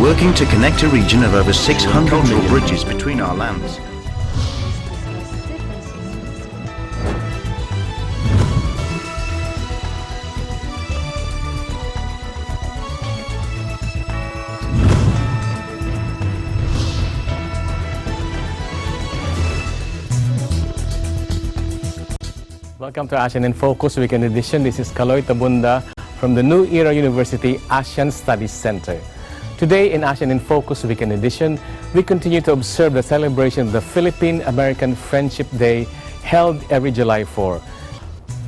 working to connect a region of over 600 million bridges between our lands. Welcome to ASEAN in Focus Weekend Edition. This is Kaloy Tabunda from the New Era University ASEAN Studies Center. Today in ASEAN in Focus Weekend Edition, we continue to observe the celebration of the Philippine-American Friendship Day held every July 4.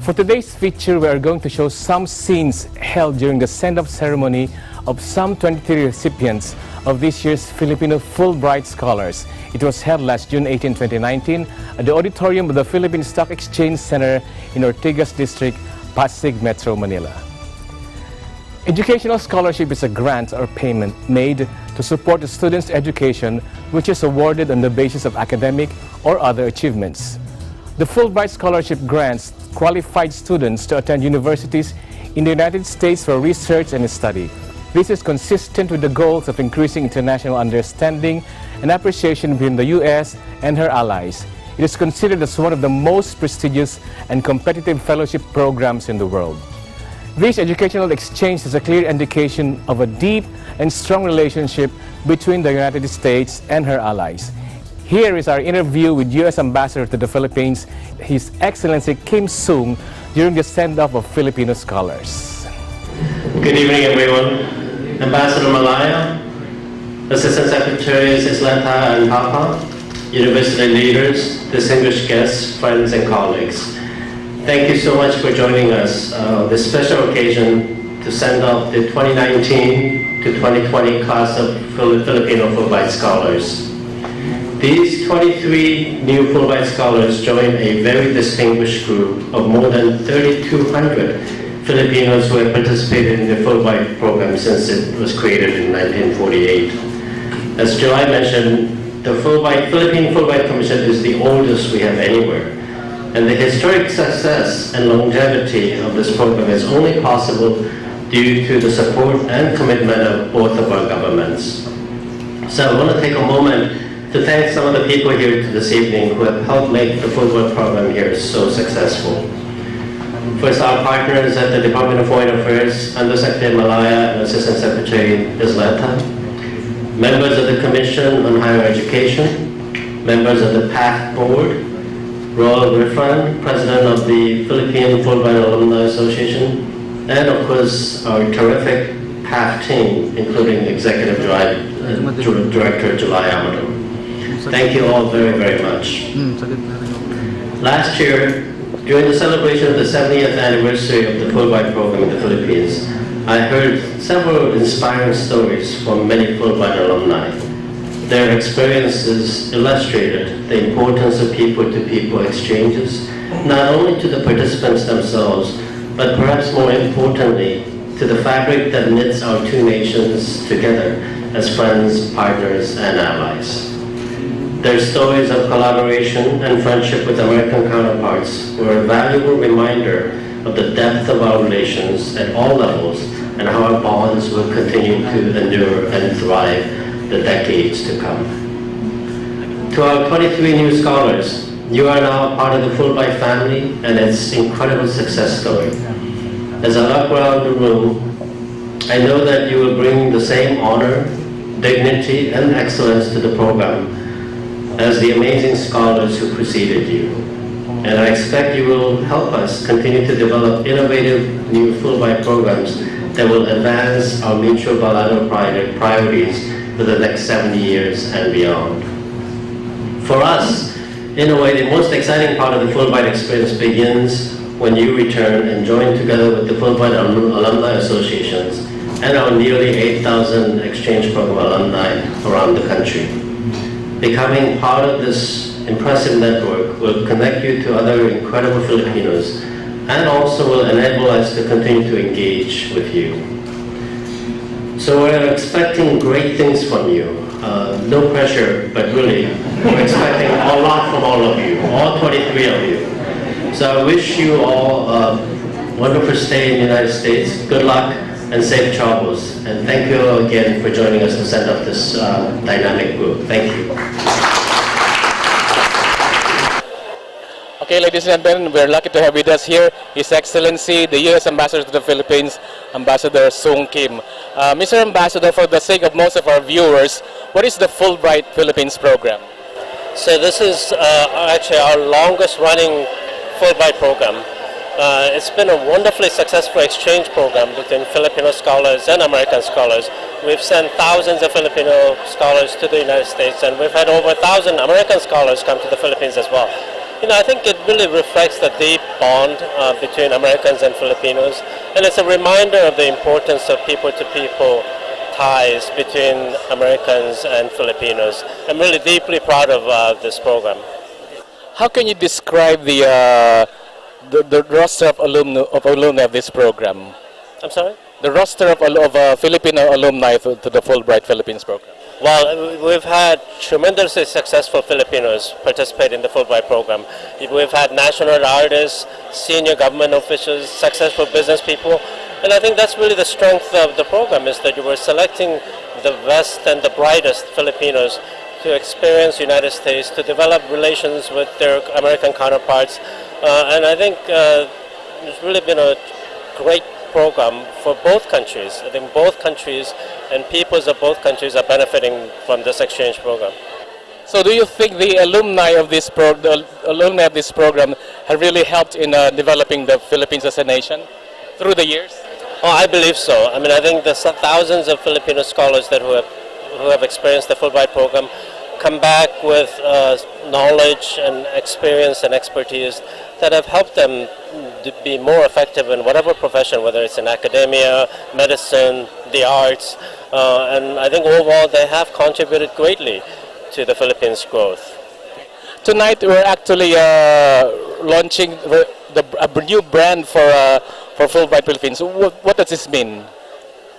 For today's feature, we are going to show some scenes held during the send-off ceremony of some 23 recipients of this year's Filipino Fulbright Scholars. It was held last June 18, 2019 at the auditorium of the Philippine Stock Exchange Center in Ortigas District, Pasig, Metro Manila. Educational scholarship is a grant or payment made to support the student's education, which is awarded on the basis of academic or other achievements. The Fulbright Scholarship grants qualified students to attend universities in the United States for research and study. This is consistent with the goals of increasing international understanding and appreciation between the U.S. and her allies. It is considered as one of the most prestigious and competitive fellowship programs in the world. This educational exchange is a clear indication of a deep and strong relationship between the United States and her allies. Here is our interview with U.S. Ambassador to the Philippines, His Excellency Kim Sung, during the send-off of Filipino scholars. Good evening, everyone. Ambassador Malaya, Assistant Secretaries Isleta and Papa, university leaders, distinguished guests, friends and colleagues. Thank you so much for joining us this special occasion to send off the 2019 to 2020 class of Filipino Fulbright Scholars. These 23 new Fulbright Scholars join a very distinguished group of more than 3,200 Filipinos who have participated in the Fulbright program since it was created in 1948. As July mentioned, the Philippine Fulbright Commission is the oldest we have anywhere. And the historic success and longevity of this program is only possible due to the support and commitment of both of our governments. So I want to take a moment to thank some of the people here this evening who have helped make the Fulbright program here so successful. First, our partners at the Department of Foreign Affairs, Undersecretary Malaya and Assistant Secretary Isleta, members of the Commission on Higher Education, members of the PAC Board, Royal Rifan, President of the Philippine Fulbright Alumni Association, and of course our terrific PAC team, including Executive Director July Amador. Thank you all very, very much. Last year, during the celebration of the 70th anniversary of the Fulbright program in the Philippines, I heard several inspiring stories from many Fulbright alumni. Their experiences illustrated the importance of people-to-people exchanges, not only to the participants themselves, but perhaps more importantly, to the fabric that knits our two nations together as friends, partners, and allies. Their stories of collaboration and friendship with American counterparts were a valuable reminder of the depth of our relations at all levels and how our bonds will continue to endure and thrive the decades to come. To our 23 new scholars, you are now a part of the Fulbright family and its incredible success story. As I look around the room, I know that you will bring the same honor, dignity, and excellence to the program as the amazing scholars who preceded you. And I expect you will help us continue to develop innovative new Fulbright programs that will advance our mutual bilateral priorities for the next 70 years and beyond. For us, in a way, the most exciting part of the Fulbright experience begins when you return and join together with the Fulbright Alumni Associations and our nearly 8,000 exchange program alumni around the country. Becoming part of this impressive network will connect you to other incredible Filipinos and also will enable us to continue to engage with you. So we're expecting great things from you. No pressure, but really, we're expecting a lot from all of you, all 23 of you. So I wish you all a wonderful stay in the United States. Good luck and safe travels. And thank you again for joining us to set up this dynamic group. Thank you. Okay, ladies and gentlemen, we're lucky to have with us here His Excellency, the U.S. Ambassador to the Philippines, Ambassador Sung Kim. Mr. Ambassador, for the sake of most of our viewers, what is the Fulbright Philippines program? So this is actually our longest running Fulbright program. It's been a wonderfully successful exchange program between Filipino scholars and American scholars. We've sent thousands of Filipino scholars to the United States, and we've had over 1,000 American scholars come to the Philippines as well. I think it really reflects the deep bond between Americans and Filipinos, and it's a reminder of the importance of people-to-people ties between Americans and Filipinos. I'm really deeply proud of this program. How can you describe the roster of alumni of this program? I'm sorry? The roster of Filipino alumni to the Fulbright Philippines program. Well, we've had tremendously successful Filipinos participate in the Fulbright program. We've had national artists, senior government officials, successful business people, and I think that's really the strength of the program, is that you were selecting the best and the brightest Filipinos to experience the United States, to develop relations with their American counterparts, and I think it's really been a great program for both countries. I think both countries and peoples of both countries are benefiting from this exchange program. So do you think the alumni of this program have really helped in developing the Philippines as a nation through the years? Oh, I believe so. I mean, I think the thousands of Filipino scholars who have experienced the Fulbright program come back with knowledge and experience and expertise that have helped them to be more effective in whatever profession, whether it's in academia, medicine, the arts, and I think overall they have contributed greatly to the Philippines' growth. Tonight we're actually launching a new brand for Fulbright Philippines. What does this mean?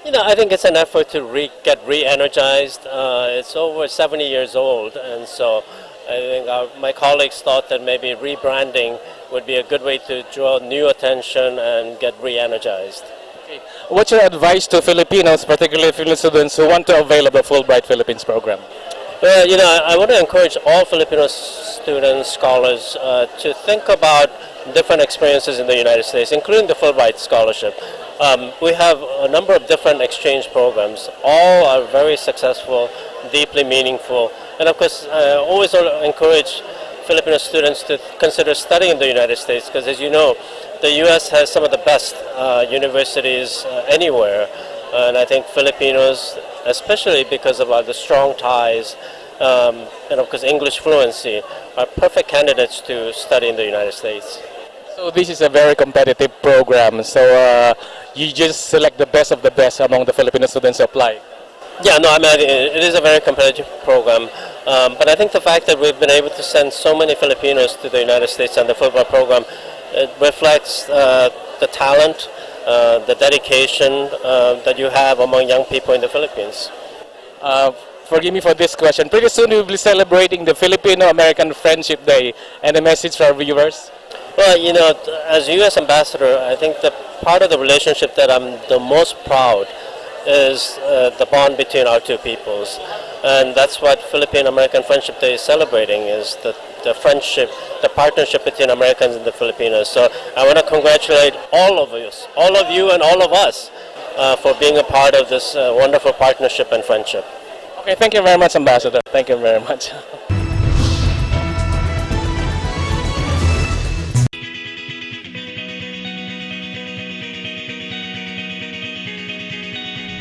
I think it's an effort to get re-energized. It's over 70 years old, and so I think my colleagues thought that maybe rebranding would be a good way to draw new attention and get re-energized. Okay. What's your advice to Filipinos, particularly Filipino students who want to avail of the Fulbright Philippines program? Well, I want to encourage all Filipino students, scholars, to think about different experiences in the United States, including the Fulbright Scholarship. We have a number of different exchange programs. All are very successful, deeply meaningful, and of course, I always encourage Filipino students to consider studying in the United States, because as you know, the U.S. has some of the best universities anywhere, and I think Filipinos, especially because of the strong ties and of course English fluency, are perfect candidates to study in the United States. So this is a very competitive program, so you just select the best of the best among the Filipino students who apply. Yeah, no, I mean, it is a very competitive program, but I think the fact that we've been able to send so many Filipinos to the United States on the Fulbright program, it reflects the talent, the dedication that you have among young people in the Philippines. Forgive me for this question. Pretty soon we'll be celebrating the Filipino-American Friendship Day. Any message for our viewers? Well, as U.S. Ambassador, I think the part of the relationship that I'm the most proud is the bond between our two peoples. And that's what Philippine-American Friendship Day is celebrating, is the friendship, the partnership between Americans and the Filipinos. So I want to congratulate all of you and all of us for being a part of this wonderful partnership and friendship. Okay, thank you very much, Ambassador. Thank you very much.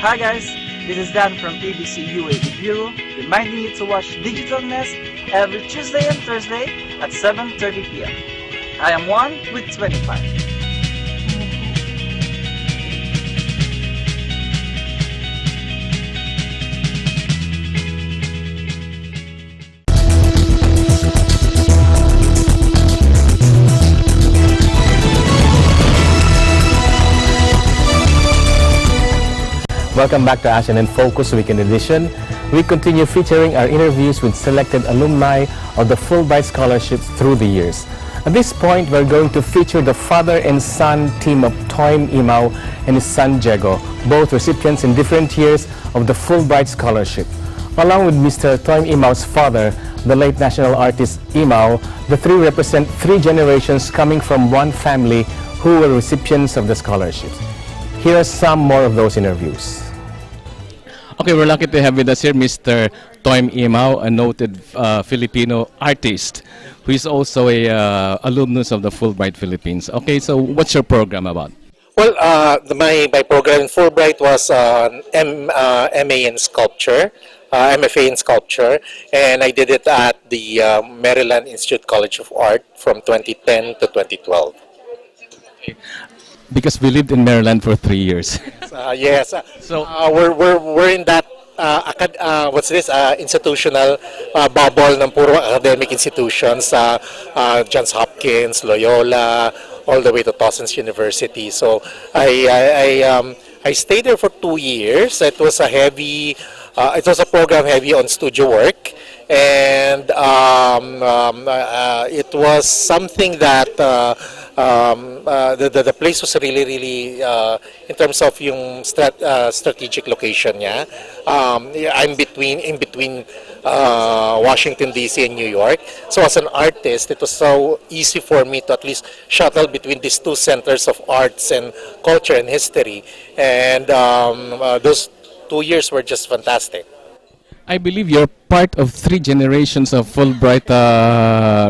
Hi guys, this is Dan from ABC UAE Bureau, reminding you to watch Digital Nest every Tuesday and Thursday at 7:30 p.m. I am one with 25. Welcome back to ASEAN in Focus Weekend Edition. We continue featuring our interviews with selected alumni of the Fulbright scholarships through the years. At this point, we're going to feature the father and son team of Toym Imao and his son Diego, both recipients in different years of the Fulbright Scholarship. Along with Mr. Toym Imao's father, the late national artist Imao, the three represent three generations coming from one family who were recipients of the scholarship. Here are some more of those interviews. Okay, we're lucky to have with us here Mr. Toym Imao, a noted Filipino artist who is also a alumnus of the Fulbright Philippines. Okay, so what's your program about? Well, my program in Fulbright was MA in sculpture, MFA in sculpture, and I did it at the Maryland Institute College of Art from 2010 to 2012. Because we lived in Maryland for 3 years. Yes, so we're in that institutional bubble ng puro academic institutions, Johns Hopkins, Loyola, all the way to Towson's University. So I stayed there for 2 years. It was a program heavy on studio work, and it was something that the place was really in terms of yung strategic location niya. I'm in between Washington DC and New York. So as an artist, it was so easy for me to at least shuttle between these two centers of arts and culture and history. And those 2 years were just fantastic. I believe you're part of 3 generations of Fulbright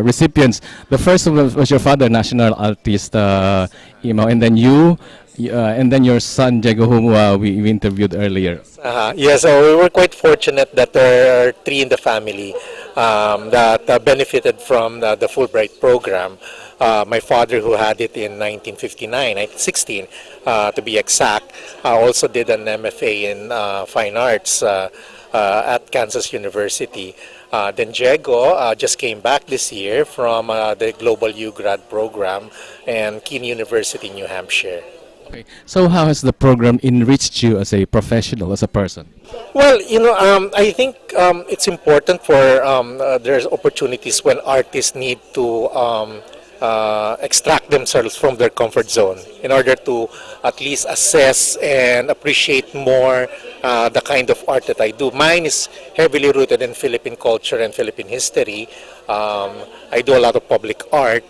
recipients. The first one was your father, national artist Imao, and then you, and then your son Diego, whom we interviewed earlier. Yes, so we were quite fortunate that there are 3 in the family that benefited from the Fulbright program. My father, who had it in 1959, 1916 to be exact, also did an MFA in Fine Arts at Kansas University. Then Diego just came back this year from the Global U Grad program in Keene University, New Hampshire. Okay. So how has the program enriched you as a professional, as a person? Well, I think it's important for there's opportunities when artists need to extract themselves from their comfort zone in order to at least assess and appreciate more the kind of art that I do. Mine is heavily rooted in Philippine culture and Philippine history. I do a lot of public art.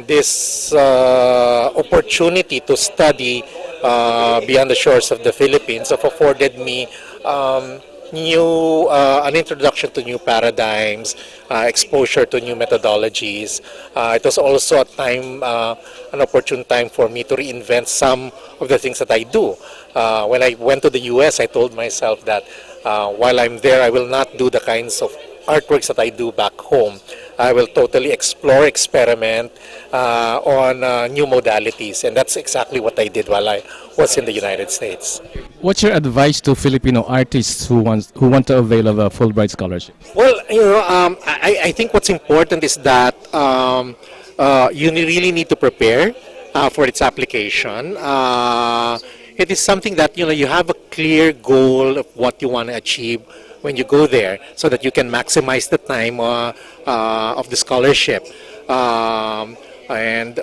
This opportunity to study beyond the shores of the Philippines have afforded me an introduction to new paradigms, exposure to new methodologies. It was also a time, an opportune time for me to reinvent some of the things that I do. When I went to the US, I told myself that while I'm there, I will not do the kinds of artworks that I do back home. I will totally explore, experiment on new modalities, and that's exactly what I did while I was in the United States. What's your advice to Filipino artists who want to avail of a Fulbright scholarship? Well, I think what's important is that you really need to prepare for its application. It is something that you have a clear goal of what you want to achieve when you go there, so that you can maximize the time of the scholarship, and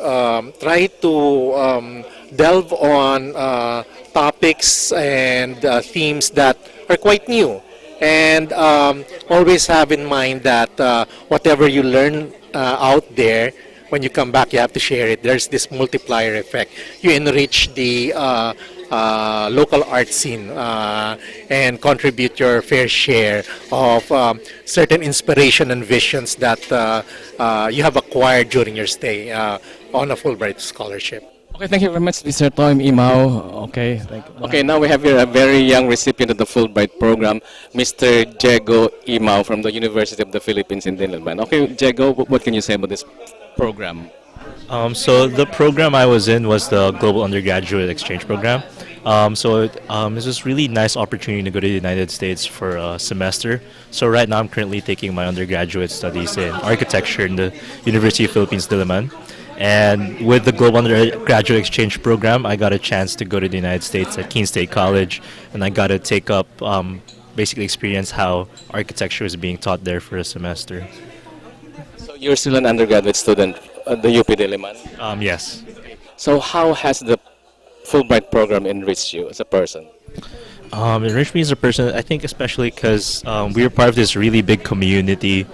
try to delve on topics and themes that are quite new, and always have in mind that whatever you learn out there, when you come back, you have to share it. There's this multiplier effect. You enrich the local art scene and contribute your fair share of certain inspiration and visions that you have acquired during your stay on a Fulbright scholarship. Okay, thank you very much, Mr. Toym Imao. Okay, thank you. Okay, now we have here a very young recipient of the Fulbright program, Mr. Diego Imao from the University of the Philippines in Diliman. Okay, Diego, what can you say about this program? So the program I was in was the Global Undergraduate Exchange Program. It's this really nice opportunity to go to the United States for a semester. So right now I'm currently taking my undergraduate studies in architecture in the University of Philippines, Diliman. And with the Global Undergraduate Exchange Program, I got a chance to go to the United States at Keene State College, and I got to take up, basically experience how architecture is being taught there for a semester. So you're still an undergraduate student the UP Diliman. Yes. So how has the Fulbright program enriched you as a person? Enriched me as a person, I think especially because we are part of this really big community,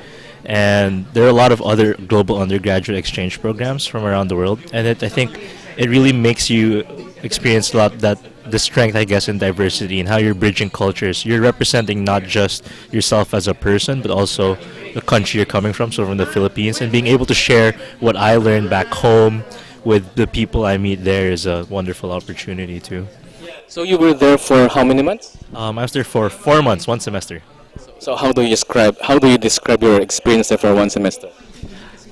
and there are a lot of other global undergraduate exchange programs from around the world, and I think it really makes you experience a lot that the strength, I guess, in diversity and how you're bridging cultures. You're representing not just yourself as a person, but also the country you're coming from, so from the Philippines, and being able to share what I learned back home with the people I meet there is a wonderful opportunity too. So you were there for how many months? I was there for 4 months, 1 semester. So how do you describe your experience there for 1 semester?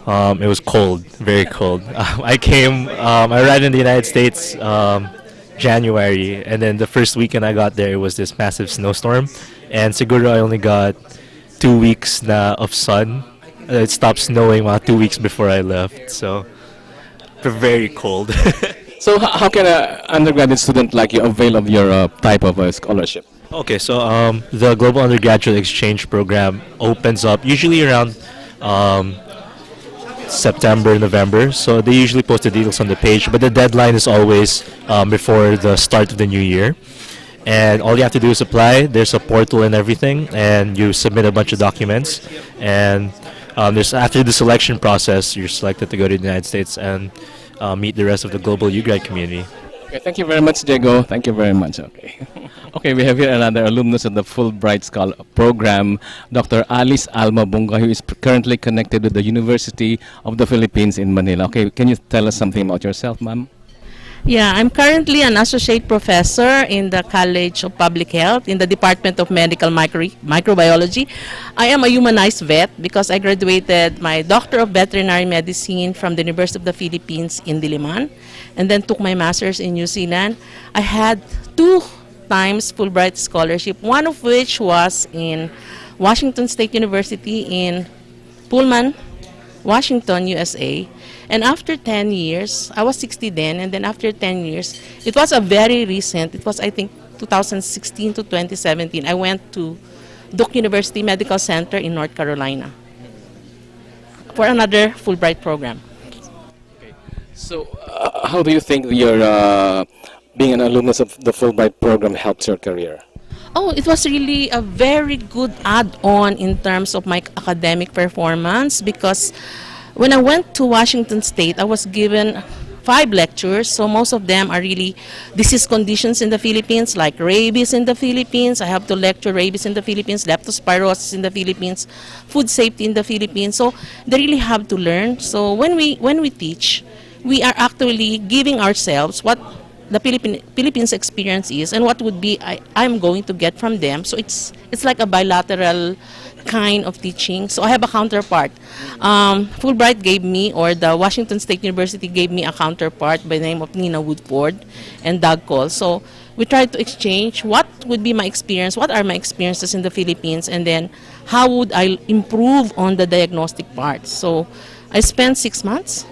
It was cold, very cold. I arrived in the United States January, and then the first weekend I got there, it was this massive snowstorm, and siguro I only got 2 weeks of sun. It stopped snowing about 2 weeks before I left, so very cold. So how can an undergraduate student like you avail of your type of scholarship? Okay, so the Global Undergraduate Exchange Program opens up usually around September, November. So they usually post the details on the page, but the deadline is always before the start of the new year. And all you have to do is apply. There's a portal and everything, and you submit a bunch of documents. And after the selection process, you're selected to go to the United States and meet the rest of the global UGrad community. Okay, thank you very much, Diego. Thank you very much. Okay. Okay, we have here another alumnus of the Fulbright Scholar Program, Dr. Alice Alma Bunga, who is currently connected with the University of the Philippines in Manila. Okay, can you tell us something about yourself, ma'am? Yeah, I'm currently an associate professor in the College of Public Health in the Department of Medical Microbiology. I am a humanized vet because I graduated my Doctor of Veterinary Medicine from the University of the Philippines in Diliman, and then took my master's in New Zealand. I had 2 times Fulbright scholarship, one of which was in Washington State University in Pullman, Washington, USA. And after 10 years, I was 60 then, and then after 10 years, it was a very recent, it was I think 2016 to 2017, I went to Duke University Medical Center in North Carolina for another Fulbright program. So how do you think your being an alumnus of the Fulbright program helps your career? Oh, it was really a very good add-on in terms of my academic performance, because when I went to Washington State, I was given 5 lectures, so most of them are really disease conditions in the Philippines, like rabies in the Philippines. I have to lecture rabies in the Philippines, leptospirosis in the Philippines, food safety in the Philippines. So they really have to learn. So when we teach, we are actually giving ourselves what the Philippines experience is and what would be I'm going to get from them. So it's like a bilateral kind of teaching. So I have a counterpart. Fulbright gave me, or the Washington State University gave me a counterpart by the name of Nina Woodford and Doug Cole. So we tried to exchange what would be my experience, what are my experiences in the Philippines, and then how would I improve on the diagnostic part. So I spent 6 months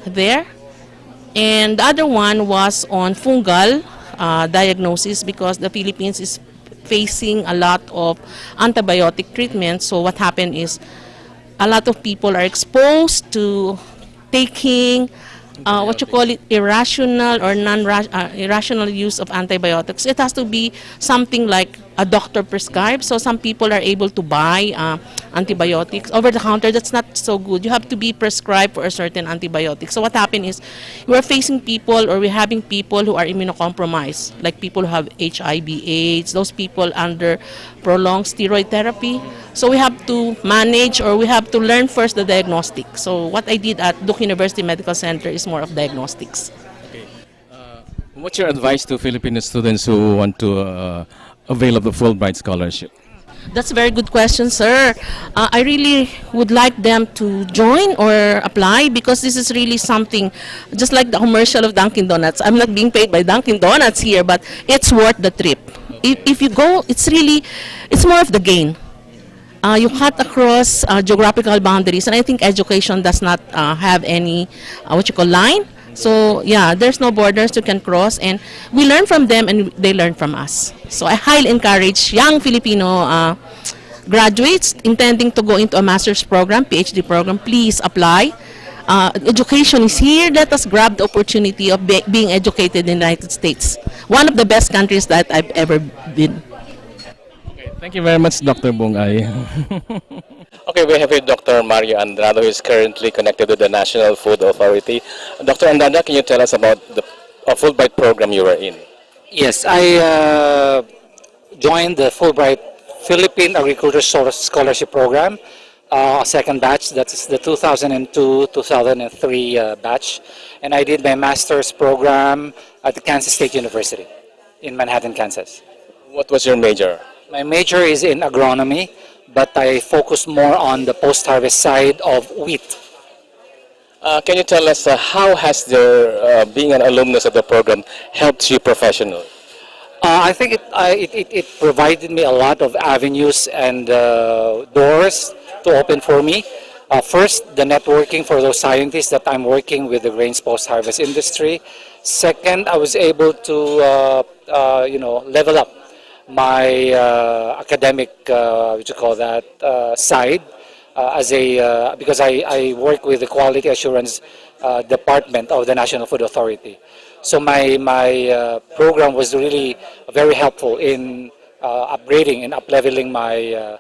there. And the other one was on fungal diagnosis, because the Philippines is facing a lot of antibiotic treatment. So what happened is a lot of people are exposed to taking irrational or irrational use of antibiotics. It has to be something like a doctor prescribed. So some people are able to buy antibiotics over the counter. That's not so good. You have to be prescribed for a certain antibiotic. So what happened is we're facing people, or we're having people who are immunocompromised, like people who have HIV/AIDS, those people under prolonged steroid therapy. So we have to manage, or we have to learn first the diagnostic. So what I did at Duke University Medical Center is more of diagnostics. Okay. What's your advice to Filipino students who want to avail of the Fulbright scholarship? That's a very good question, sir. I really would like them to join or apply, because this is really something, just like the commercial of Dunkin' Donuts. I'm not being paid by Dunkin' Donuts here, but it's worth the trip. If you go, it's more of the gain. You cut across geographical boundaries, and I think education does not have any line. So yeah, there's no borders you can cross, and we learn from them and they learn from us. So I highly encourage young Filipino graduates intending to go into a master's program, PhD program, please apply. Education is here. Let us grab the opportunity of being educated in the United States. One of the best countries that I've ever been. Thank you very much, Dr. Bungay. Okay, we have here Dr. Mario Andrado, who is currently connected to the National Food Authority. Dr. Andrado, can you tell us about the Fulbright program you were in? Yes, I joined the Fulbright Philippine Agriculture Scholarship Program, second batch. That's the 2002-2003 batch. And I did my master's program at the Kansas State University in Manhattan, Kansas. What was your major? My major is in agronomy, but I focus more on the post-harvest side of wheat. Can you tell us how has being an alumnus of the program helped you professionally? I think it provided me a lot of avenues and doors to open for me. First, the networking for those scientists that I'm working with the grains post-harvest industry. Second, I was able to level up my academic side because I work with the quality assurance department of the National Food Authority. So my program was really very helpful in upgrading and up-leveling my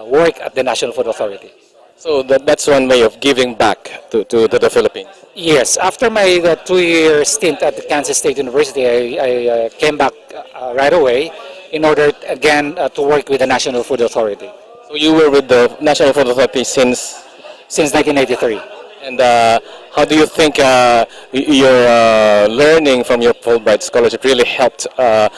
work at the National Food Authority. So that's one way of giving back to the Philippines. Yes, after my 2-year stint at the Kansas State University, I came back right away in order again to work with the National Food Authority. So you were with the National Food Authority since 1983. And how do you think your learning from your Fulbright scholarship really helped of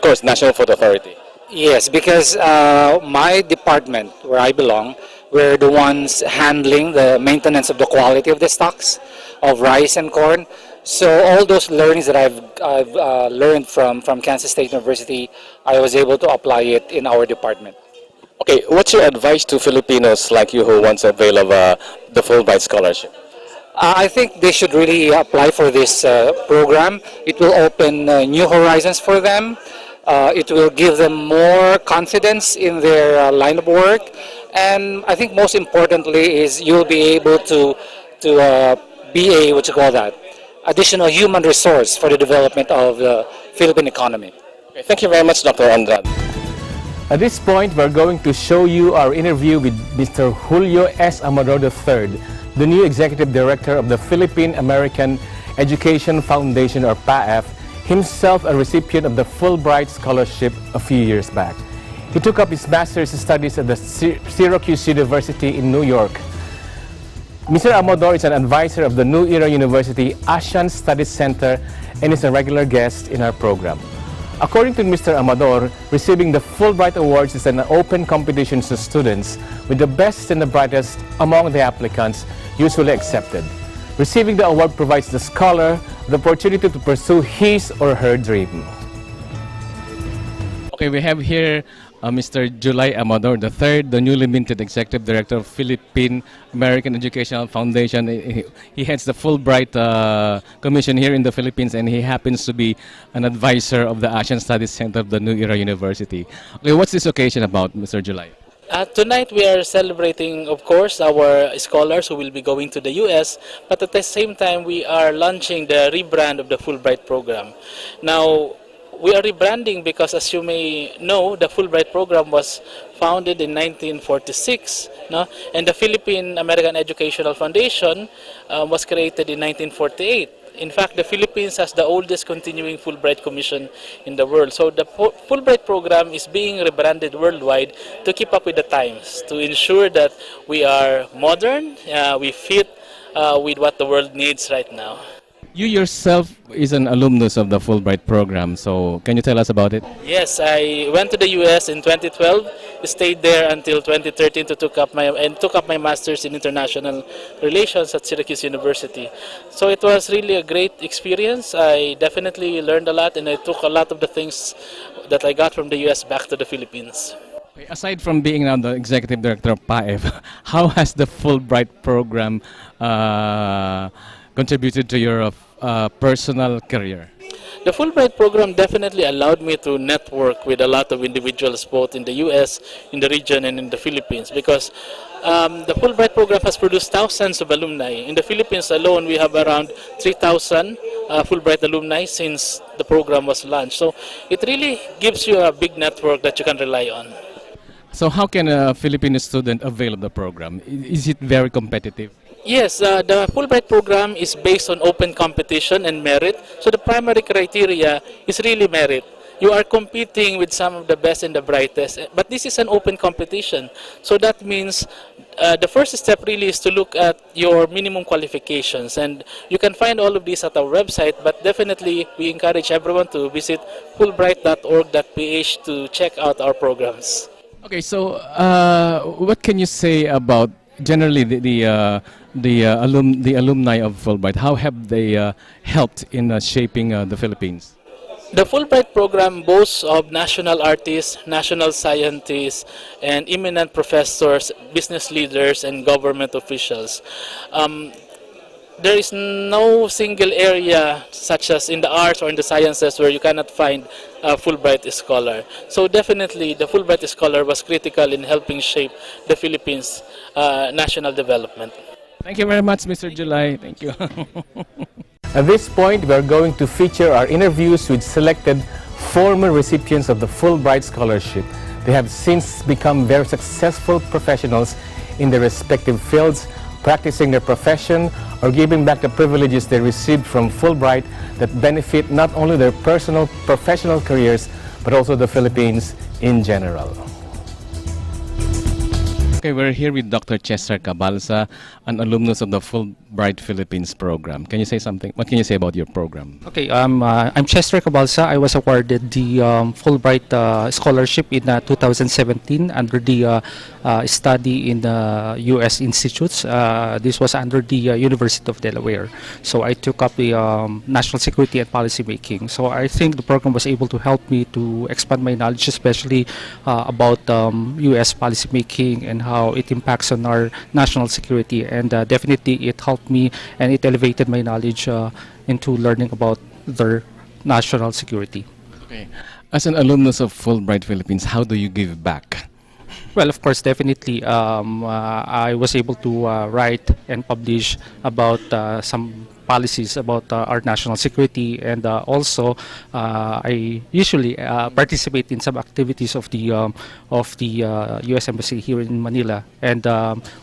course, National Food Authority? Yes, because my department, where I belong, we're the ones handling the maintenance of the quality of the stocks of rice and corn. So all those learnings that I've learned from Kansas State University, I was able to apply it in our department. Okay, what's your advice to Filipinos like you who wants to avail of the Fulbright scholarship? I think they should really apply for this program. It will open new horizons for them. It will give them more confidence in their line of work. And I think most importantly is you'll be able to be a, additional human resource for the development of the Philippine economy. Okay, thank you very much, Dr. Andrade. At this point, we're going to show you our interview with Mr. Julio S. Amador III, the new Executive Director of the Philippine American Education Foundation, or PAF, himself a recipient of the Fulbright Scholarship a few years back. He took up his master's studies at the Syracuse University in New York. Mr. Amador is an advisor of the New Era University ASEAN Studies Center and is a regular guest in our program. According to Mr. Amador, receiving the Fulbright Awards is an open competition to students, with the best and the brightest among the applicants usually accepted. Receiving the award provides the scholar the opportunity to pursue his or her dream. Okay, we have here Mr. July Amador III, the newly minted Executive Director of Philippine American Educational Foundation. He heads the Fulbright Commission here in the Philippines, and he happens to be an advisor of the ASEAN Studies Center of the New Era University. Okay, what's this occasion about, Mr. July? Tonight we are celebrating, of course, our scholars who will be going to the US, but at the same time we are launching the rebrand of the Fulbright program. Now, we are rebranding because, as you may know, the Fulbright program was founded in 1946, no? And the Philippine American Educational Foundation was created in 1948. In fact, the Philippines has the oldest continuing Fulbright Commission in the world. So the Fulbright program is being rebranded worldwide to keep up with the times, to ensure that we are modern, we fit with what the world needs right now. You yourself is an alumnus of the Fulbright program, so can you tell us about it? Yes, I went to the US in 2012, stayed there until 2013 to took up my master's in international relations at Syracuse University. So it was really a great experience. I definitely learned a lot, and I took a lot of the things that I got from the US back to the Philippines. Aside from being now the Executive Director of PAF, how has the Fulbright program contributed to your personal career? the Fulbright program definitely allowed me to network with a lot of individuals both in the US, in the region, and in the Philippines, because the Fulbright program has produced thousands of alumni. In the Philippines alone, we have around 3,000 Fulbright alumni since the program was launched. So it really gives you a big network that you can rely on. So how can a Filipino student avail of the program? Is it very competitive? Yes, the Fulbright program is based on open competition and merit. So the primary criteria is really merit. You are competing with some of the best and the brightest, but this is an open competition. So that means the first step really is to look at your minimum qualifications, and you can find all of these at our website, but definitely we encourage everyone to visit fulbright.org.ph to check out our programs. Okay, so what can you say about generally the alumni of Fulbright? How have they helped in shaping the Philippines? The Fulbright program boasts of national artists, national scientists, and eminent professors, business leaders, and government officials. There is no single area, such as in the arts or in the sciences, where you cannot find a Fulbright scholar. So definitely, the Fulbright scholar was critical in helping shape the Philippines' national development. Thank you very much, Mr. July. Thank you. At this point, we are going to feature our interviews with selected former recipients of the Fulbright Scholarship. They have since become very successful professionals in their respective fields, practicing their profession or giving back the privileges they received from Fulbright that benefit not only their personal professional careers, but also the Philippines in general. Okay, we're here with Dr. Chester Cabalsa, an alumnus of the Fulbright Philippines program. Can you say something? What can you say about your program? Okay, I'm Chester Cabalsa. I was awarded the Fulbright scholarship in 2017 under the study in the U.S. institutes. This was under the University of Delaware. So I took up the national security and policy making. So I think the program was able to help me to expand my knowledge, especially about U.S. policy making and how it impacts on our national security. And definitely it helped me and it elevated my knowledge into learning about their national security. Okay. As an alumnus of Fulbright Philippines, how do you give back? Well, of course, definitely. I was able to write and publish about some policies about our national security, and also I usually participate in some activities of the U.S. Embassy here in Manila. And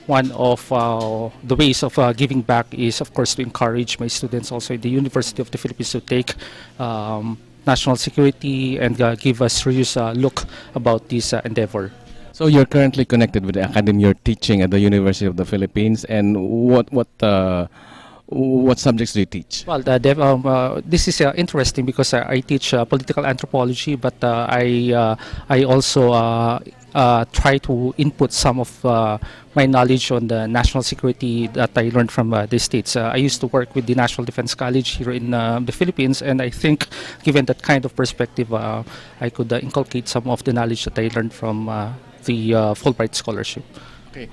one of the ways of giving back is, of course, to encourage my students also in the University of the Philippines to take national security and give a serious look about this endeavor. So you're currently connected with the academy you're teaching at the University of the Philippines, and what subjects do you teach? Well, this is interesting because I teach political anthropology, but I also try to input some of my knowledge on the national security that I learned from the States. I used to work with the National Defense College here in the Philippines, and I think given that kind of perspective, I could inculcate some of the knowledge that I learned from the Fulbright Scholarship. Okay.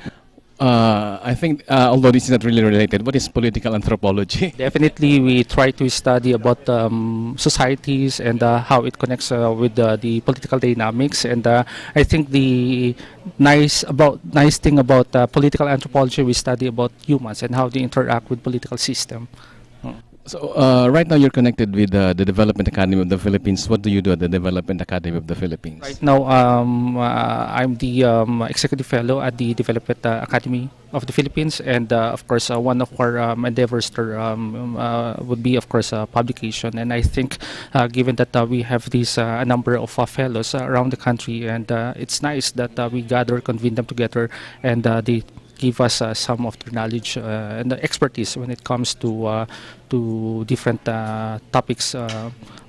I think, although this is not really related, what is political anthropology? Definitely, we try to study about societies and how it connects with the political dynamics. And I think the nice thing about political anthropology, we study about humans and how they interact with political system. So right now you're connected with the Development Academy of the Philippines. What do you do at the Development Academy of the Philippines? Right now, I'm the executive fellow at the Development Academy of the Philippines, and of course, one of our endeavors there would be, of course, publication. And I think, given that we have this a number of fellows around the country, and it's nice that we convene them together, and they give us some of their knowledge and the expertise when it comes to different topics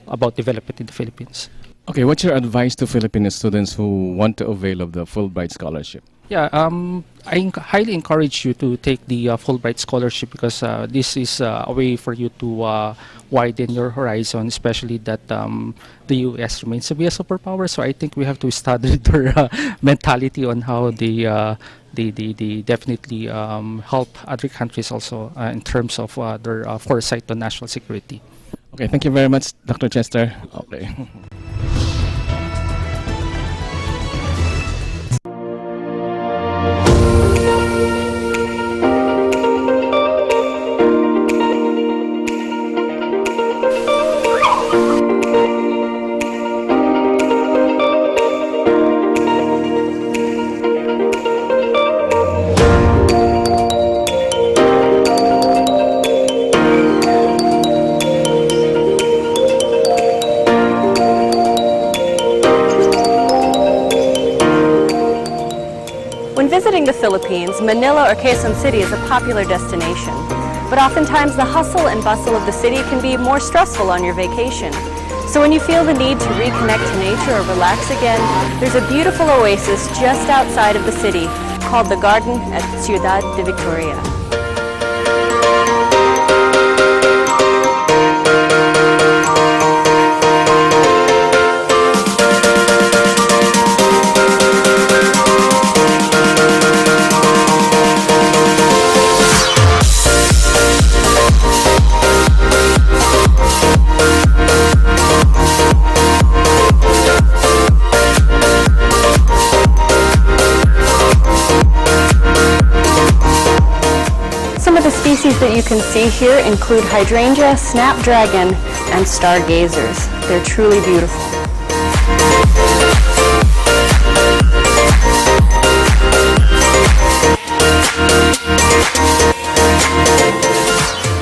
about development in the Philippines. Okay, what's your advice to Filipino students who want to avail of the Fulbright Scholarship? Yeah, I highly encourage you to take the Fulbright Scholarship because this is a way for you to widen your horizon, especially that the U.S. remains to be a superpower. So I think we have to study their mentality on how they definitely help other countries also in terms of their foresight on national security. Okay, thank you very much, Dr. Chester. Okay. When visiting the Philippines, Manila or Quezon City is a popular destination. But oftentimes the hustle and bustle of the city can be more stressful on your vacation. So when you feel the need to reconnect to nature or relax again, there's a beautiful oasis just outside of the city called the Garden at Ciudad de Victoria. Some of the species that you can see here include hydrangea, snapdragon, and stargazers. They're truly beautiful.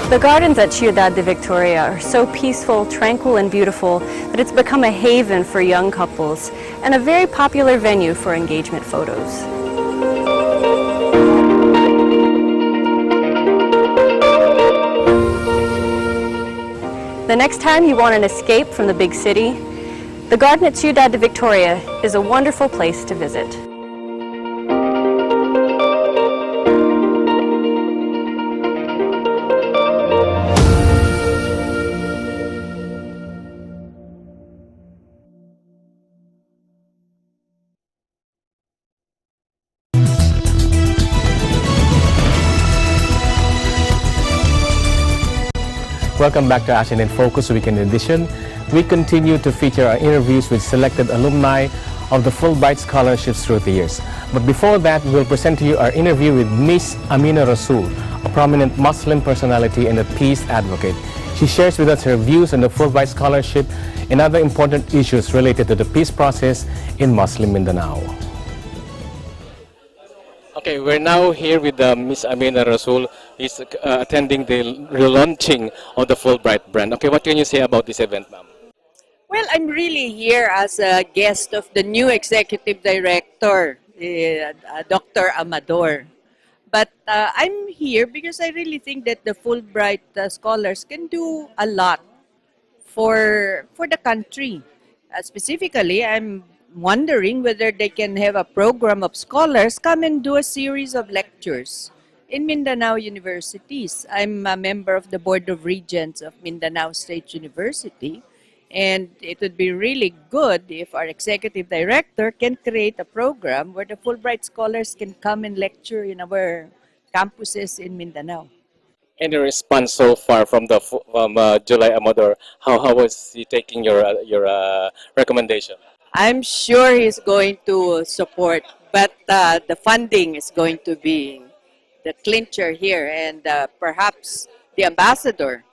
The gardens at Ciudad de Victoria are so peaceful, tranquil, and beautiful that it's become a haven for young couples and a very popular venue for engagement photos. The next time you want an escape from the big city, the garden at Ciudad de Victoria is a wonderful place to visit. Welcome back to ASEAN in Focus Weekend Edition. We continue to feature our interviews with selected alumni of the Fulbright scholarships through the years. But before that, we'll present to you our interview with Miss Amina Rasul, a prominent Muslim personality and a peace advocate. She shares with us her views on the Fulbright scholarship and other important issues related to the peace process in Muslim Mindanao. Okay, we're now here with Miss Amina Rasul. He's attending the relaunching of the Fulbright brand. Okay, what can you say about this event, ma'am? Well, I'm really here as a guest of the new executive director, Dr. Amador. But I'm here because I really think that the Fulbright scholars can do a lot for the country. Specifically, I'm wondering whether they can have a program of scholars come and do a series of lectures in Mindanao universities. I'm a member of the Board of Regents of Mindanao State University, and it would be really good if our executive director can create a program where the Fulbright scholars can come and lecture in our campuses in Mindanao. Any response so far from the July Amador? How was he taking your recommendation? I'm sure he's going to support, but the funding is going to be the clincher here, and perhaps the ambassador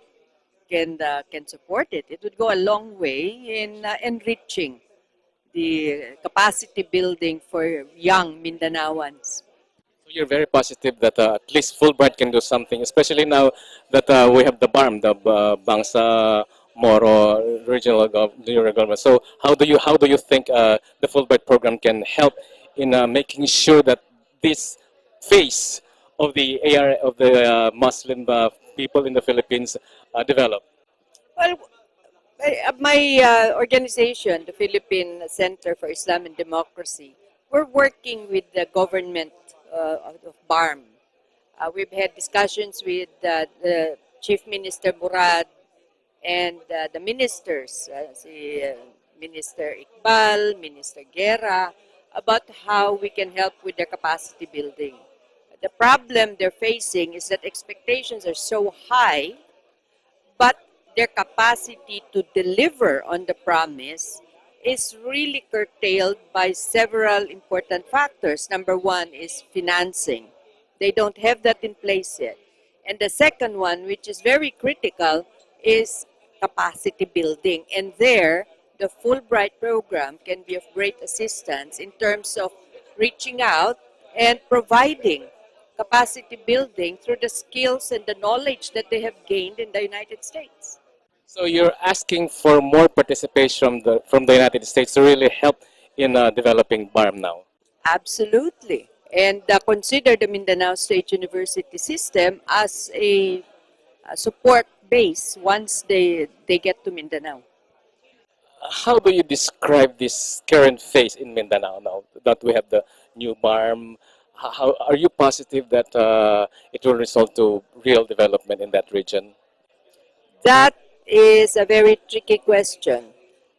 can support it. It would go a long way in enriching the capacity building for young Mindanaoans. So you're very positive that at least Fulbright can do something, especially now that we have the BARM, the Bangsa Moro regional government. So how do you think the Fulbright program can help in making sure that this phase of the AR of the Muslim people in the Philippines develop? Well, my organization, the Philippine Center for Islam and Democracy, we're working with the government of BARM. We've had discussions with the Chief Minister Murad and the ministers, Minister Iqbal, Minister Guerra, about how we can help with their capacity building. The problem they're facing is that expectations are so high, but their capacity to deliver on the promise is really curtailed by several important factors. Number one is financing. They don't have that in place yet. And the second one, which is very critical, is capacity building. And there, the Fulbright program can be of great assistance in terms of reaching out and providing capacity building through the skills and the knowledge that they have gained in the United States. So you're asking for more participation from the United States to really help in developing BARM now? Absolutely. And consider the Mindanao State University system as a support base once they get to Mindanao. How do you describe this current phase in Mindanao now that we have the new BARM? How are you positive that it will result to real development in that region? That is a very tricky question.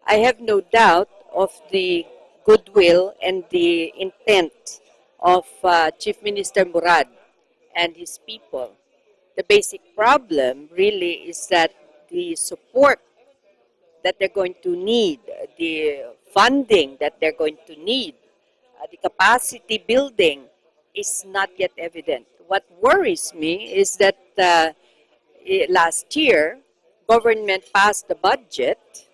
I have no doubt of the goodwill and the intent of Chief Minister Murad and his people. The basic problem really is that the support that they're going to need, the funding that they're going to need, the capacity building is not yet evident. What worries me is that last year, government passed the budget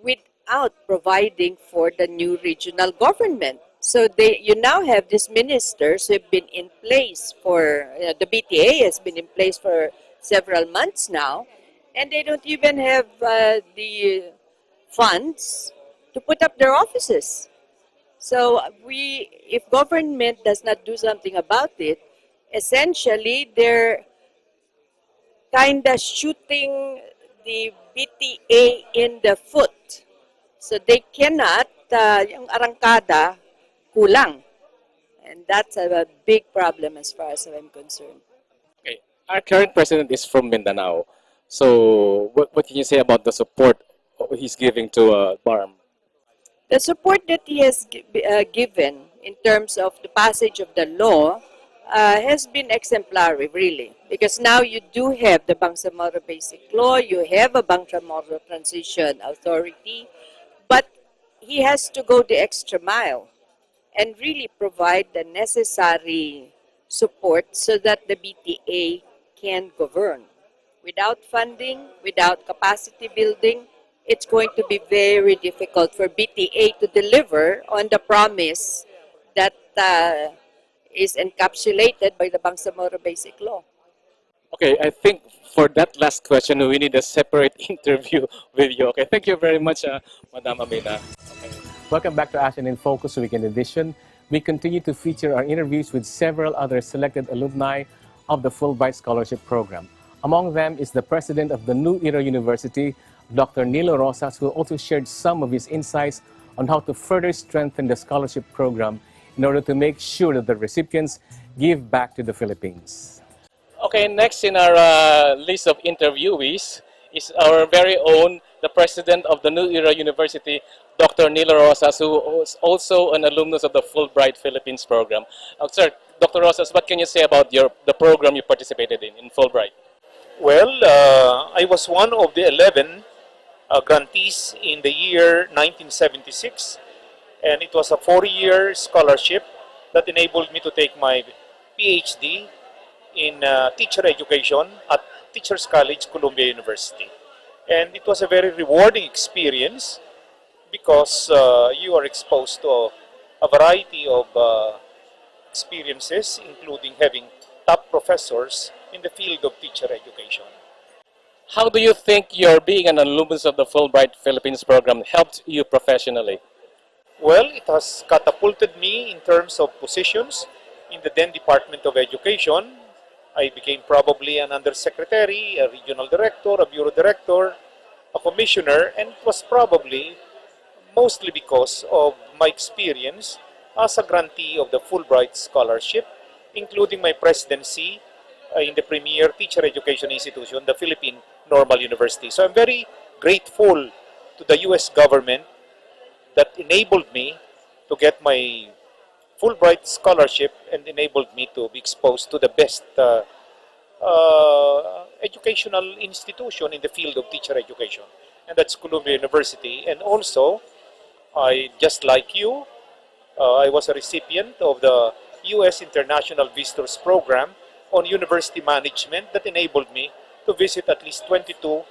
without providing for the new regional government. So you now have these ministers who have been in place for, the BTA has been in place for several months now, and they don't even have the funds to put up their offices. So if government does not do something about it, essentially they're kind of shooting the BTA in the foot. So they cannot, yung arangkada, kulang. And that's a big problem as far as I'm concerned. Okay. Our current president is from Mindanao. So what can you say about the support he's giving to BARM? The support that he has given in terms of the passage of the law has been exemplary, really. Because now you do have the Bangsamoro Basic Law, you have a Bangsamoro Transition Authority, but he has to go the extra mile and really provide the necessary support so that the BTA can govern. Without funding, without capacity building, it's going to be very difficult for BTA to deliver on the promise that is encapsulated by the Bangsamoro Basic Law. Okay, I think for that last question, we need a separate interview with you. Okay, thank you very much, Madam Amina. Okay. Welcome back to ASEAN in Focus Weekend Edition. We continue to feature our interviews with several other selected alumni of the Fulbright Scholarship Program. Among them is the president of the New Era University, Dr. Nilo Rosas, who also shared some of his insights on how to further strengthen the scholarship program in order to make sure that the recipients give back to the Philippines. Okay, next in our list of interviewees is our very own, the president of the New Era University, Dr. Nilo Rosas, who is also an alumnus of the Fulbright Philippines program. Sir, Dr. Rosas, what can you say about the program you participated in Fulbright? Well, I was one of the 11 grantees in the year 1976, and it was a 4-year scholarship that enabled me to take my PhD in teacher education at Teachers College, Columbia University. And it was a very rewarding experience because you are exposed to a variety of experiences, including having top professors in the field of teacher education. How do you think your being an alumnus of the Fulbright Philippines program helped you professionally? Well, it has catapulted me in terms of positions in the then Department of Education. I became probably an undersecretary, a regional director, a bureau director, a commissioner, and it was probably mostly because of my experience as a grantee of the Fulbright Scholarship, including my presidency in the premier teacher education institution, the Philippine Normal University. So I'm very grateful to the U.S. government that enabled me to get my Fulbright Scholarship and enabled me to be exposed to the best educational institution in the field of teacher education, and that's Columbia University. And also, just like you, I was a recipient of the U.S. International Visitors Program on university management that enabled me to visit at least 22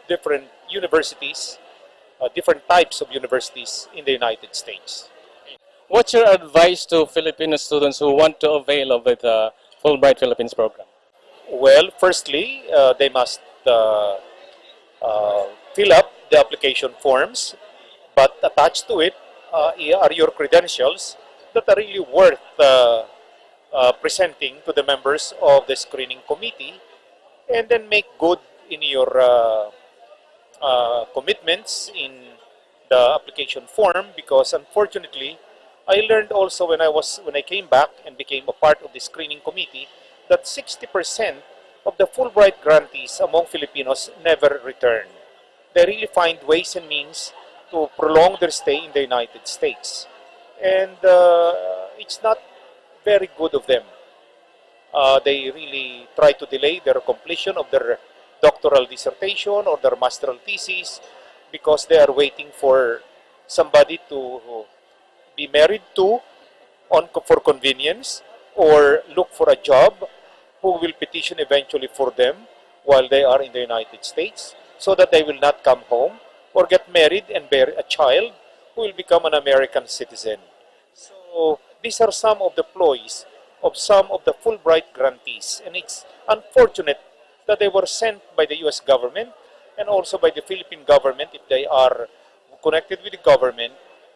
different universities, different types of universities in the United States. What's your advice to Filipino students who want to avail of the Fulbright Philippines program? Well, firstly, they must fill up the application forms, but attached to it are your credentials that are really worth presenting to the members of the screening committee, and then make good in your commitments in the application form, because unfortunately I learned also when I came back and became a part of the screening committee that 60% of the Fulbright grantees among Filipinos never return. They really find ways and means to prolong their stay in the United States, and it's not very good of them. They really try to delay their completion of their doctoral dissertation or their masteral thesis because they are waiting for somebody to be married to for convenience, or look for a job who will petition eventually for them while they are in the United States, so that they will not come home, or get married and bear a child who will become an American citizen. So these are some of the ploys of some of the Fulbright grantees, and it's unfortunate that they were sent by the US government and also by the Philippine government, if they are connected with the government,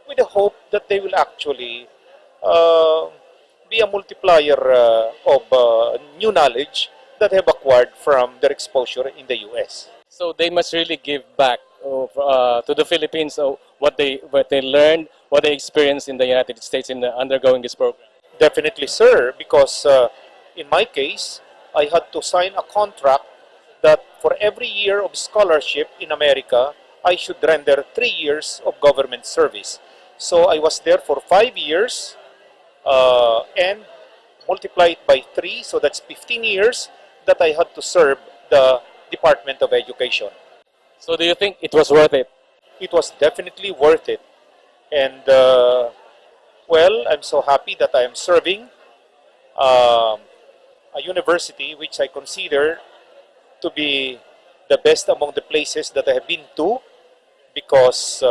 with the hope that they will actually be a multiplier of new knowledge that they have acquired from their exposure in the US. So they must really give back to the Philippines what they learned, what they experienced in the United States in undergoing this program. Definitely, sir, because in my case, I had to sign a contract that for every year of scholarship in America, I should render 3 years of government service. So I was there for 5 years and multiply it by 3, so that's 15 years that I had to serve the Department of Education. So do you think it was worth it? It was definitely worth it. And well, I'm so happy that I am serving a university which I consider to be the best among the places that I have been to, because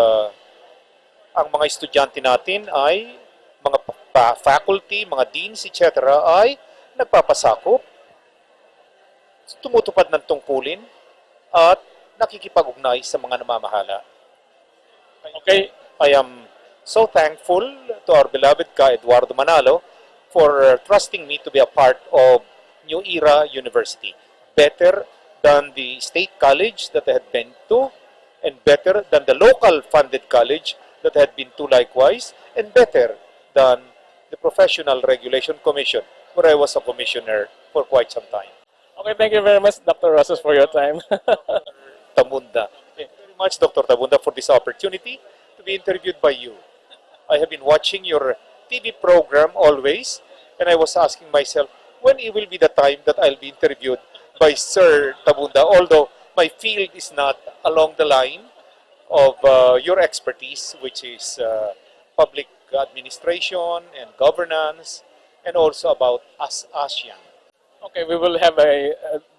ang mga estudyante natin ay mga faculty, mga deans, etc. ay nagpapasakop, tumutupad ng tungkulin, at nakikipag-ugnay sa mga namamahala. Okay, I am so thankful to our beloved Eduardo Manalo for trusting me to be a part of New Era University. Better than the state college that I had been to, and better than the local funded college that I had been to likewise, and better than the Professional Regulation Commission, where I was a commissioner for quite some time. Okay, thank you very much, Dr. Rosas, for your time. Tabunda. Thank you very much, Dr. Tabunda, for this opportunity to be interviewed by you. I have been watching your TV program always, and I was asking myself, when it will be the time that I'll be interviewed by Sir Tabunda, although my field is not along the line of your expertise, which is public administration and governance, and also about ASEAN. Okay, we will have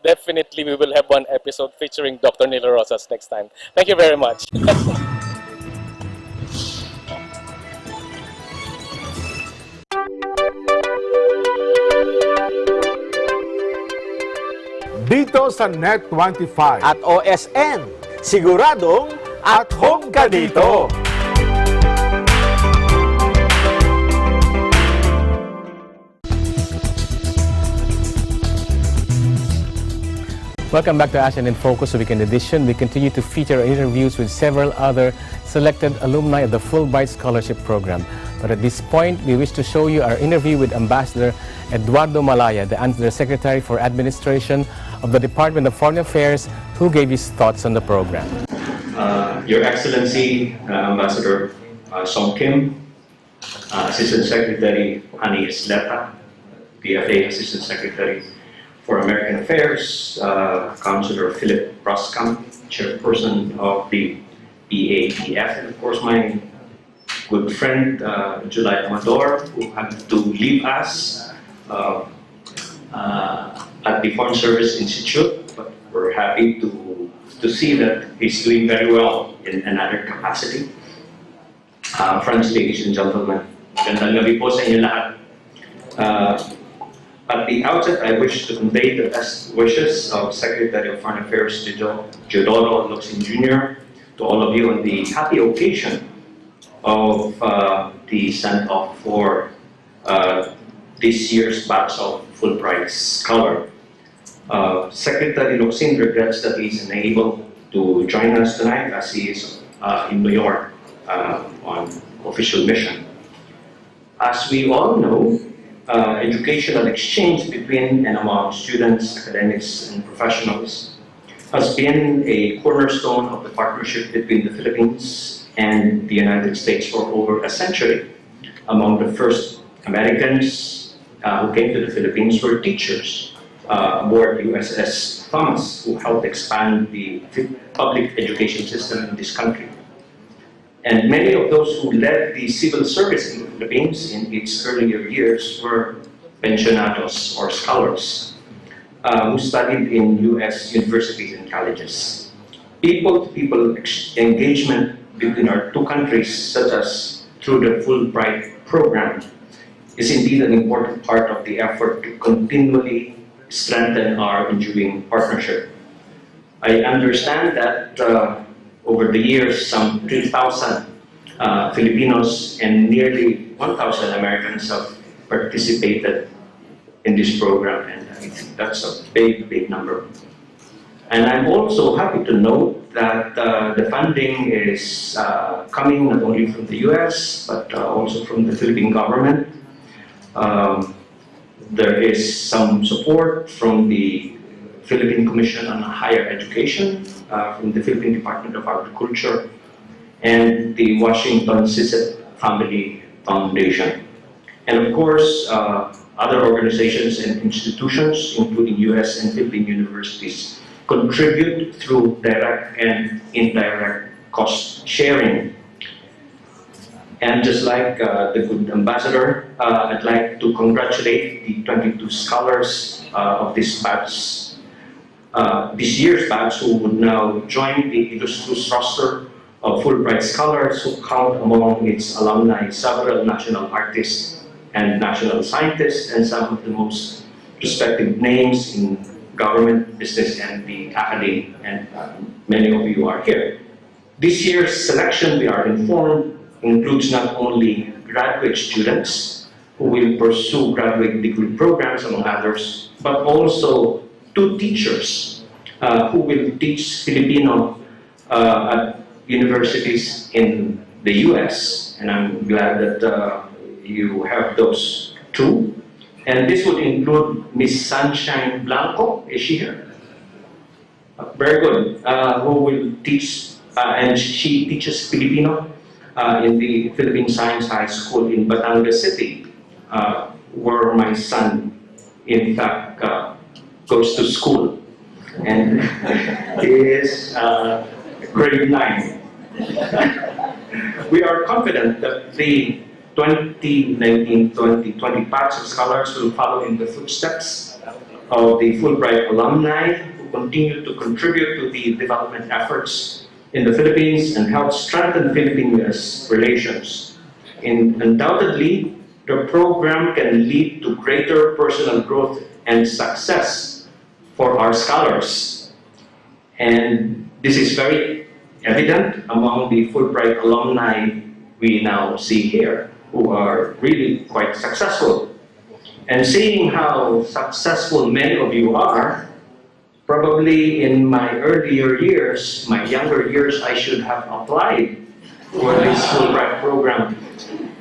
definitely we will have one episode featuring Dr. Nilo Rosas next time. Thank you very much. Dito sa Net25 at OSN, siguradong at home ka dito. Welcome back to ASEAN in Focus Weekend Edition. We continue to feature interviews with several other selected alumni of the Fulbright Scholarship Program. But at this point, we wish to show you our interview with Ambassador Eduardo Malaya, the Undersecretary for Administration of the Department of Foreign Affairs, who gave his thoughts on the program. Your Excellency, Ambassador Song Kim, Assistant Secretary Hani Esleta, PFA Assistant Secretary for American Affairs, Councilor Philip Roskamp, chairperson of the PAEF, and of course my good friend July Amador, who had to leave us at the Foreign Service Institute, but we're happy to see that he's doing very well in another capacity. Friends, ladies and gentlemen, magandang gabi po sa inyo lahat. At the outset, I wish to convey the best wishes of Secretary of Foreign Affairs Teodoro Locsin Jr. to all of you on the happy occasion of the send-off for this year's batch of Fulbright Scholar. Secretary Locsin regrets that he is unable to join us tonight as he is in New York on official mission. As we all know, educational exchange between and among students, academics, and professionals has been a cornerstone of the partnership between the Philippines and the United States for over a century. Among the first Americans who came to the Philippines were teachers aboard USS Thomas, who helped expand the public education system in this country. And many of those who led the civil service in the Philippines in its earlier years were pensionados or scholars who studied in US universities and colleges. People-to-people engagement between our two countries, such as through the Fulbright program, is indeed an important part of the effort to continually strengthen our enduring partnership. I understand that over the years, some 3,000 Filipinos and nearly 1,000 Americans have participated in this program, and I think that's a big, big number. And I'm also happy to note that the funding is coming not only from the US, but also from the Philippine government. There is some support from the Philippine Commission on Higher Education, from the Philippine Department of Agriculture, and the Washington Sisset Family Foundation. And of course, other organizations and institutions, including US and Philippine universities, contribute through direct and indirect cost sharing. And just like the good ambassador, I'd like to congratulate the 22 scholars of this batch, this year's batch, who would now join the illustrious roster of Fulbright scholars who count among its alumni several national artists and national scientists and some of the most respected names in government, business, and the academy, and many of you are here. This year's selection, we are informed, includes not only graduate students who will pursue graduate degree programs, among others, but also 2 teachers who will teach Filipino at universities in the US. And I'm glad that you have those 2. And this would include Miss Sunshine Blanco. Is she here? Very good. Who will teach, and she teaches Filipino in the Philippine Science High School in Batangas City, where my son, in fact, goes to school. And he is grade 9. We are confident that the 2019-2020 batch of scholars will follow in the footsteps of the Fulbright alumni who continue to contribute to the development efforts in the Philippines and help strengthen Philippine-US relations. Undoubtedly, the program can lead to greater personal growth and success for our scholars. And this is very evident among the Fulbright alumni we now see here, who are really quite successful. And seeing how successful many of you are, probably in my earlier years, my younger years, I should have applied for this Fulbright program.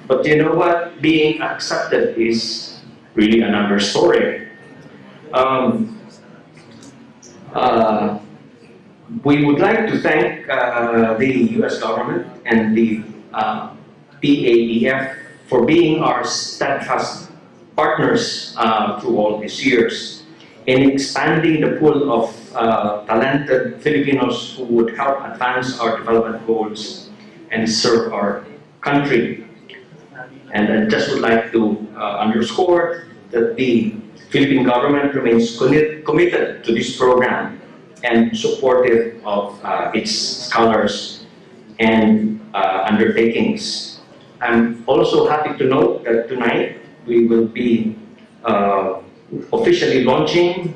But you know what? Being accepted is really another story. We would like to thank the US government and the PAEF for being our steadfast partners through all these years. in expanding the pool of talented Filipinos who would help advance our development goals and serve our country. And I just would like to underscore that the Philippine government remains committed to this program and supportive of its scholars and undertakings. I'm also happy to note that tonight we will be officially launching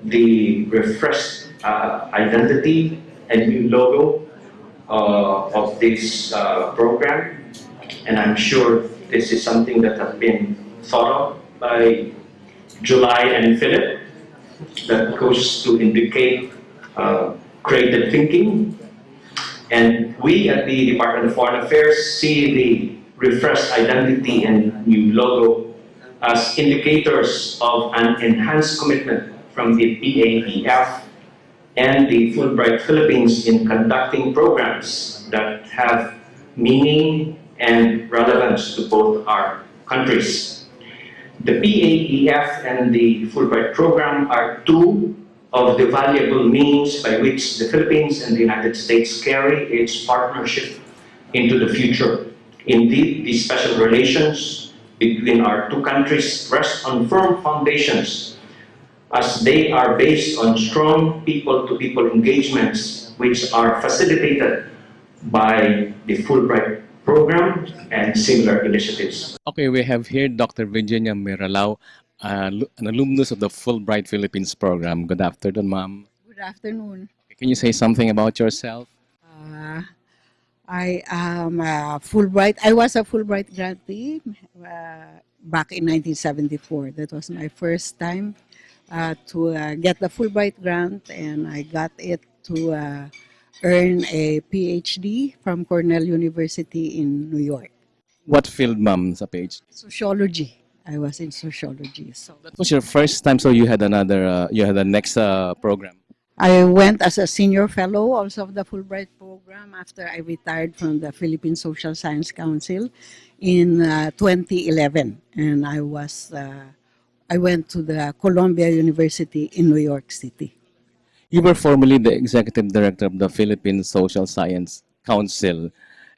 the refreshed identity and new logo of this program. And I'm sure this is something that has been thought of by July and Philip, that goes to indicate creative thinking. And we at the Department of Foreign Affairs see the refreshed identity and new logo as indicators of an enhanced commitment from the PAEF and the Fulbright Philippines in conducting programs that have meaning and relevance to both our countries. The PAEF and the Fulbright program are two of the valuable means by which the Philippines and the United States carry its partnership into the future. Indeed, these special relations between our two countries rest on firm foundations, as they are based on strong people-to-people engagements which are facilitated by the Fulbright program and similar initiatives. Okay, we have here Dr. Virginia Miralao, an alumnus of the Fulbright Philippines program. Good afternoon, ma'am. Good afternoon. Can you say something about yourself? I am a Fulbright. I was a Fulbright grantee back in 1974. That was my first time to get the Fulbright grant, and I got it to earn a PhD from Cornell University in New York. What field, ma'am, sa page? Sociology. I was in sociology. So That was your first time, so you had another, you had the next program. I went as a senior fellow also of the Fulbright program after I retired from the Philippine Social Science Council in 2011, and I went to the Columbia University in New York City. You were formerly the executive director of the Philippine Social Science Council,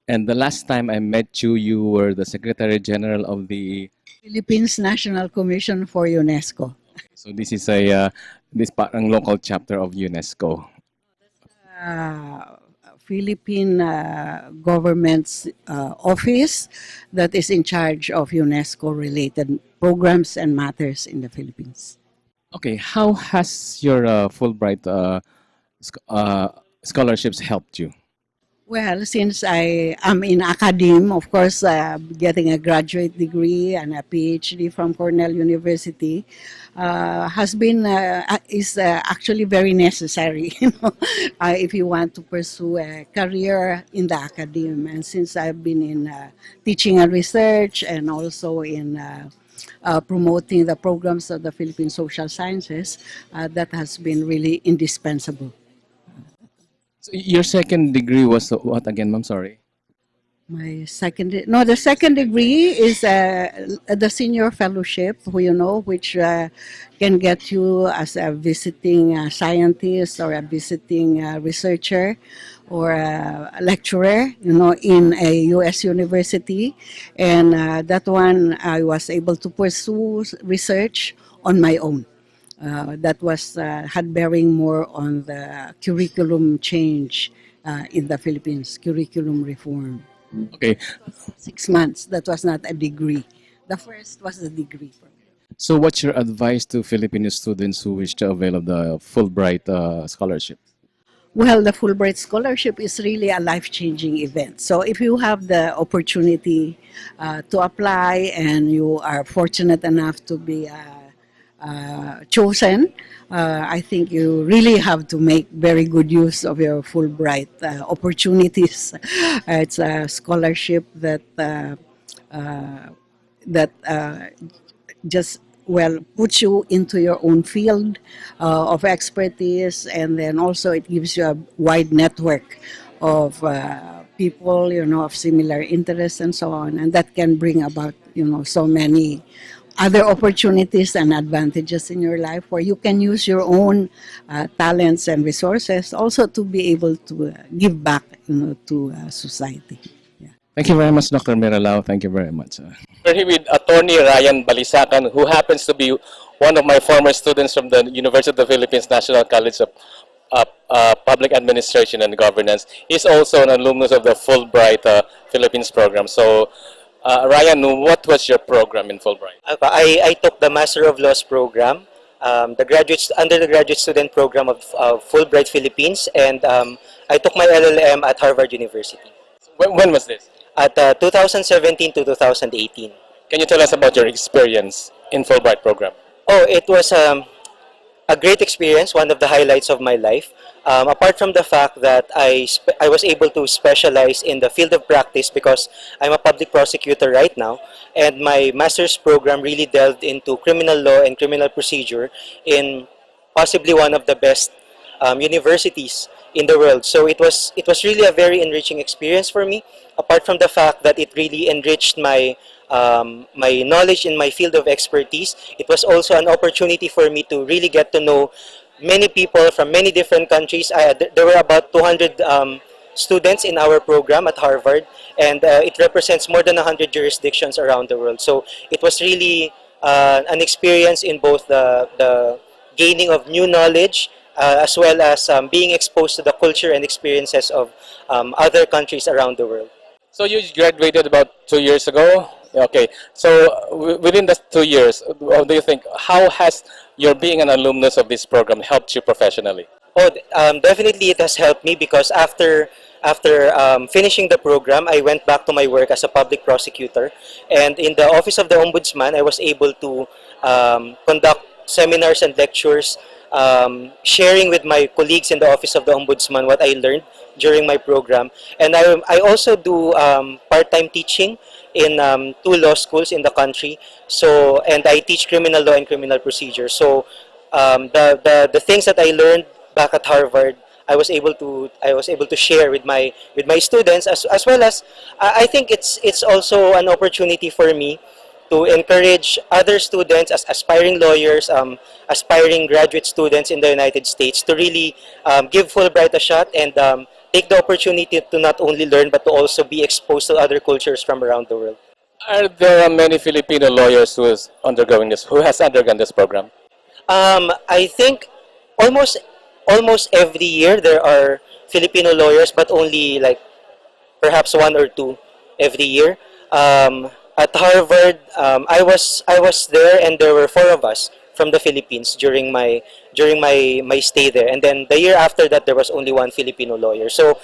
and the last time I met you, you were the Secretary General of the Philippines National Commission for UNESCO. So this is a this parang local chapter of UNESCO. Philippine government's office that is in charge of UNESCO-related programs and matters in the Philippines. Okay, how has your Fulbright scholarships helped you? Well, since I am in academe, of course, getting a graduate degree and a PhD from Cornell University has been is actually very necessary. You know, if you want to pursue a career in the academe. And since I've been in teaching and research and also in promoting the programs of the Philippine Social Sciences, that has been really indispensable. So your second degree was what again, ma'am? Sorry. The second degree is the senior fellowship, you know, which can get you as a visiting scientist or a visiting researcher or a lecturer, you know, in a U.S. university. And that one I was able to pursue research on my own. That was had bearing more on the curriculum change in the Philippines, curriculum reform. Okay. 6 months. That was not a degree. The first was a degree program. So what's your advice to Filipino students who wish to avail of the Fulbright scholarship? Well, the Fulbright Scholarship is really a life-changing event. So if you have the opportunity to apply and you are fortunate enough to be chosen, I think you really have to make very good use of your Fulbright opportunities. It's a scholarship that just puts you into your own field of expertise, and then also it gives you a wide network of people, you know, of similar interests and so on, and that can bring about, you know, so many other opportunities and advantages in your life where you can use your own talents and resources also to be able to give back, to society. Thank you very much, Dr. Miralao. Thank you very much. We're here with Attorney Ryan Balisacan, who happens to be one of my former students from the University of the Philippines National College of Public Administration and Governance. He's also an alumnus of the Fulbright Philippines program. So, Ryan, what was your program in Fulbright? I took the Master of Laws program, the undergraduate student program of Fulbright Philippines, and I took my LLM at Harvard University. When was this? At 2017 to 2018. Can you tell us about your experience in Fulbright program? Oh, it was a great experience, one of the highlights of my life. Apart from the fact that I was able to specialize in the field of practice because I'm a public prosecutor right now, and my master's program really delved into criminal law and criminal procedure in possibly one of the best universities in the world. So it was really a very enriching experience for me. Apart from the fact that it really enriched my my knowledge in my field of expertise, it was also an opportunity for me to really get to know many people from many different countries. There were about 200 students in our program at Harvard, and it represents more than 100 jurisdictions around the world. So it was really an experience in both the gaining of new knowledge as well as being exposed to the culture and experiences of other countries around the world. So you graduated about 2 years ago? Okay, so within the 2 years, what do you think, how has your being an alumnus of this program helped you professionally? Oh, definitely it has helped me because after finishing the program, I went back to my work as a public prosecutor, and in the Office of the Ombudsman, I was able to conduct seminars and lectures, sharing with my colleagues in the Office of the Ombudsman what I learned during my program. And I also do part-time teaching in 2 law schools in the country. So, and I teach criminal law and criminal procedure. So the things that I learned back at Harvard, I was able to share with my students, as well as I think it's also an opportunity for me to encourage other students, as aspiring lawyers, aspiring graduate students in the United States, to really give Fulbright a shot and take the opportunity to not only learn but to also be exposed to other cultures from around the world. Are there many Filipino lawyers who has undergone this program? I think almost every year there are Filipino lawyers, but only like perhaps 1 or 2 every year. At Harvard, I was there, and there were 4 of us from the Philippines during my stay there. And then the year after that, there was only 1 Filipino lawyer. So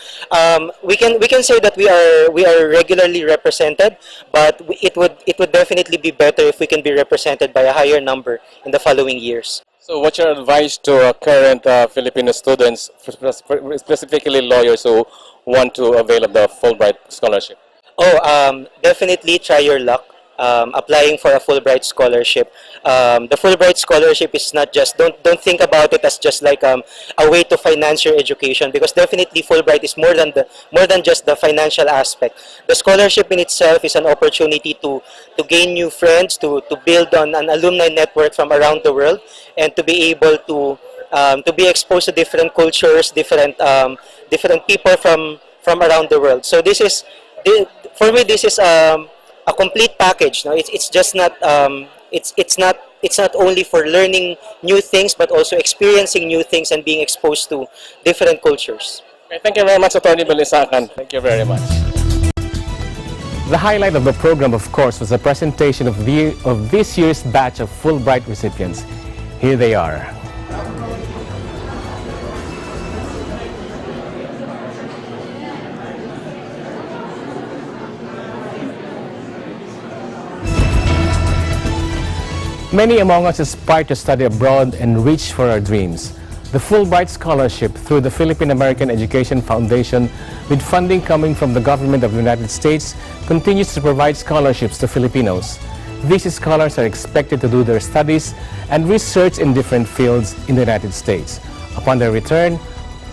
we can say that we are regularly represented, but it would definitely be better if we can be represented by a higher number in the following years. So what's your advice to current Filipino students, specifically lawyers who want to avail of the Fulbright scholarship? Oh, definitely try your luck applying for a Fulbright scholarship. The Fulbright scholarship is not just, don't think about it as just like a way to finance your education, because definitely Fulbright is more than just the financial aspect. The scholarship in itself is an opportunity to gain new friends, to build on an alumni network from around the world, and to be able to be exposed to different cultures, different people from around the world. So this is, for me, this is a complete package. No, it's just not it's not only for learning new things, but also experiencing new things and being exposed to different cultures. Okay, thank you very much, Attorney Balisacan. Thank you very much. The highlight of the program, of course, was a presentation of this year's batch of Fulbright recipients. Here they are. Many among us aspire to study abroad and reach for our dreams. The Fulbright Scholarship through the Philippine American Education Foundation, with funding coming from the government of the United States, continues to provide scholarships to Filipinos. These scholars are expected to do their studies and research in different fields in the United States. Upon their return,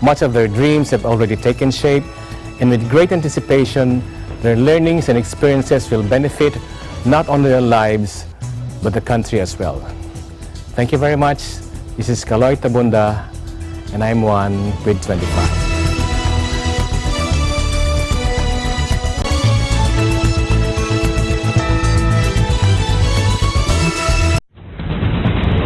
much of their dreams have already taken shape, and with great anticipation, their learnings and experiences will benefit not only their lives, but the country as well. Thank you very much. This is Kaloy Tabunda, and I'm one with 25.